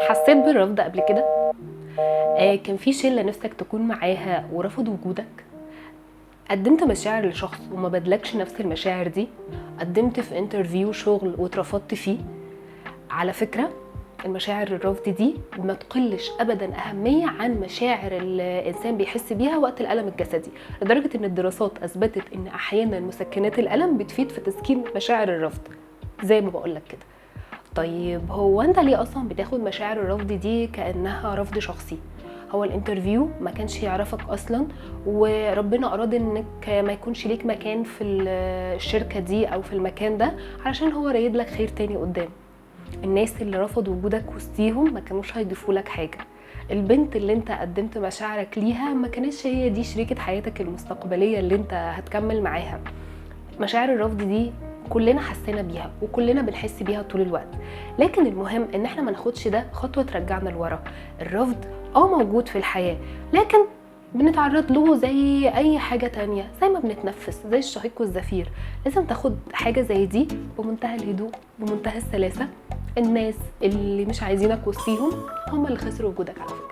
حسيت بالرفض قبل كده؟ كان في شله نفسك تكون معاها ورفضوا وجودك؟ قدمت مشاعر لشخص وما بدلكش نفس المشاعر دي؟ قدمت في انترفيو شغل واترفضت فيه؟ على فكره، المشاعر الرفض دي ما تقلش ابدا اهميه عن مشاعر الانسان بيحس بيها وقت الالم الجسدي، لدرجه ان الدراسات اثبتت ان احيانا مسكنات الالم بتفيد في تسكين مشاعر الرفض زي ما بقولك كده. طيب هو انت ليه اصلا بتاخد مشاعر الرفض دي كانها رفض شخصي؟ هو الانترفيو ما كانش يعرفك اصلا، وربنا اراد انك ما يكونش ليك مكان في الشركه دي او في المكان ده علشان هو رايد لك خير تاني قدام. الناس اللي رفضوا وجودك وسطيهم ما كانوش هيضيفوا لك حاجه. البنت اللي انت قدمت مشاعرك ليها ما كانتش هي دي شريكه حياتك المستقبليه اللي انت هتكمل معاها. مشاعر الرفض دي كلنا حسينا بيها وكلنا بنحس بيها طول الوقت، لكن المهم ان احنا ما ناخدش ده خطوه ترجعنا لورا. الرفض موجود في الحياه، لكن بنتعرض له زي اي حاجه تانية، زي ما بنتنفس، زي الشهيق والزفير. لازم تاخد حاجه زي دي بمنتهى الهدوء، بمنتهى السلاسه. الناس اللي مش عايزينك وسطيهم هم اللي خسروا وجودك على فكره.